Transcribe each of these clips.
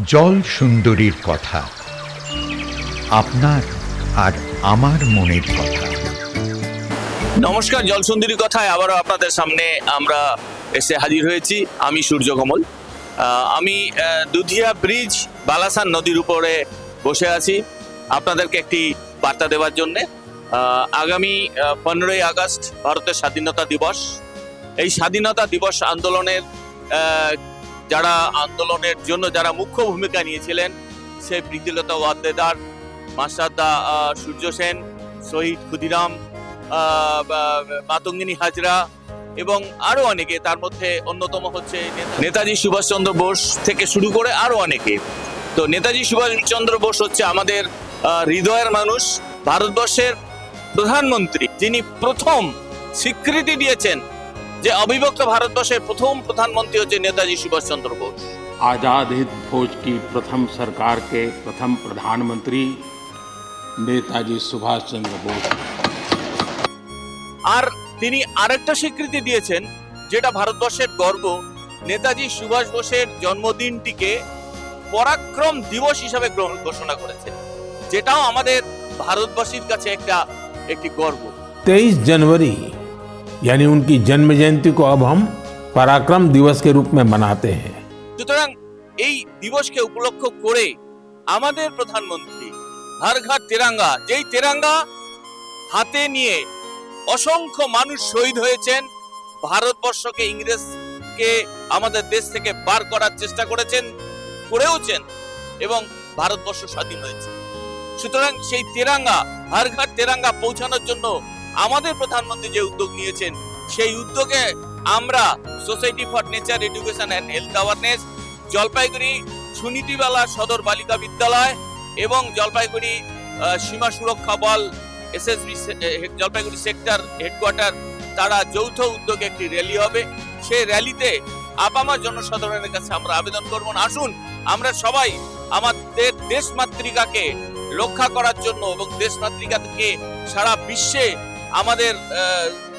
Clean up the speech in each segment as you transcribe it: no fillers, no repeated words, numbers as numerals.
জল সুন্দরীর কথা, আপনার আর আমার মনের কথা। নমস্কার, জল সুন্দরীর কথায় আবারও আপনাদের সামনে আমরা এসে হাজির হয়েছি। আমি সূর্যকমল। আমি দুধিয়া ব্রিজ বালাসান নদীর উপরে বসে আছি আপনাদেরকে একটি বার্তা দেওয়ার জন্যে। আগামী 15ই আগস্ট ভারতের স্বাধীনতা দিবস। এই স্বাধীনতা দিবস আন্দোলনের যারা মুখ্য ভূমিকা নিয়েছিলেন, সে প্রীতিলতা ওয়াদ্দেদার, মাস্টারদা সূর্য সেন, শহীদ ক্ষুদিরাম, মাতঙ্গিনী হাজরা এবং আরো অনেকে। তার মধ্যে অন্যতম হচ্ছে নেতাজি সুভাষচন্দ্র বোস থেকে শুরু করে আরো অনেকে। তো নেতাজি সুভাষচন্দ্র বোস হচ্ছে আমাদের হৃদয়ের মানুষ, ভারতবর্ষের প্রধানমন্ত্রী, যিনি প্রথম স্বীকৃতি দিয়েছেন যে অবিভক্ত ভারতবর্ষের প্রথম প্রধানমন্ত্রী হচ্ছে নেতাজি সুভাষচন্দ্র বোস। आज़ाद हिंद फौज की प्रथम सरकार के प्रथम प्रधानमंत्री नेताजी सुभाष चंद्र बोस। আর তিনি আরেকটা স্বীকৃতি দিয়েছেন যেটা ভারতবর্ষের গর্ব, নেতাজি সুভাষ বোসের জন্মদিনটিকে পরাক্রম দিবস হিসাবে ঘোষণা করেছেন, যেটাও আমাদের ভারতবাসীর কাছে একটি গর্ব। 23 जनवरी यानी उनकी जन्म जयंती को अब हम पराक्रम दिवस के रूप में मनाते हैं। সুতরাং এই দিবসকে উপলক্ষ করে আমাদের প্রধানমন্ত্রী হর ঘর তেরাঙ্গা, যেই তেরাঙ্গা হাতে নিয়ে অসংখ্য মানুষ শহীদ হয়েছেন, ভারতবর্ষকে ইংরেজকে আমাদের দেশ থেকে বার করার চেষ্টা করেওছেন এবং ভারতবর্ষ স্বাধীন হয়েছে। সুতরাং সেই তেরাঙ্গা, হর ঘর তেরাঙ্গা পৌঁছানোর জন্য আমাদের প্রধানমন্ত্রী যে উদ্যোগ নিয়েছেন, সেই উদ্যোগে আমরা Society for Nature Education and Health Awareness, Jalpaiguri Sunitibala Sadar Balika Vidyalaya এবং Jalpaiguri Seema Suraksha Bal SSB Jalpaiguri sector headquarter, তারা যৌথ উদ্যোগে একটি র্যালি হবে। সেই র্যালিতে আপামর জনসাধারণের কাছে আমরা আবেদন করব, আসুন আমরা সবাই আমাদের দেশ মাতৃকাকে রক্ষা করার জন্য এবং দেশ মাতৃকাকে সারা বিশ্বে আমাদের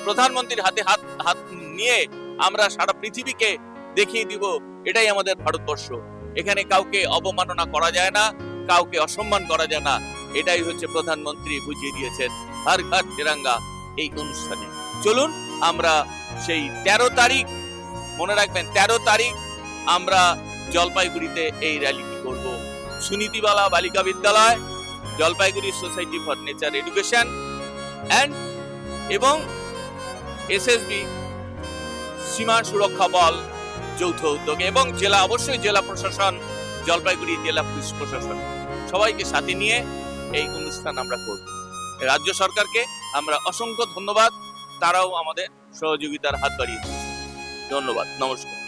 প্রধানমন্ত্রীর হাতে হাত নিয়ে আমরা সারা পৃথিবীকে দেখিয়ে দিব এটাই আমাদের ভারতবর্ষ। এখানে কাউকে অবমাননা করা যায় না, কাউকে অসম্মান করা যায় না। এটাই হচ্ছে প্রধানমন্ত্রী বুঝিয়ে দিয়েছেন হর ঘর তেরাঙ্গা এই অনুষ্ঠানে। চলুন আমরা সেই 13 তারিখ, মনে রাখবেন 13 তারিখ আমরা জলপাইগুড়িতে এই র্যালিটি করব। সুনীতিবালা বালিকা বিদ্যালয়, Jalpaiguri society for Nature education এবং এসএসবি সীমা সুরক্ষা বল যৌথ উদ্যোগে এবং অবশ্যই জেলা প্রশাসন, জলপাইগুড়ি জেলা পুলিশ প্রশাসন সবাইকে সাথে নিয়ে এই অনুষ্ঠান আমরা করব। রাজ্য সরকারকে আমরা অসংখ্য ধন্যবাদ, তারাও আমাদের সহযোগিতার হাত বাড়িয়ে দিয়েছে। ধন্যবাদ, নমস্কার।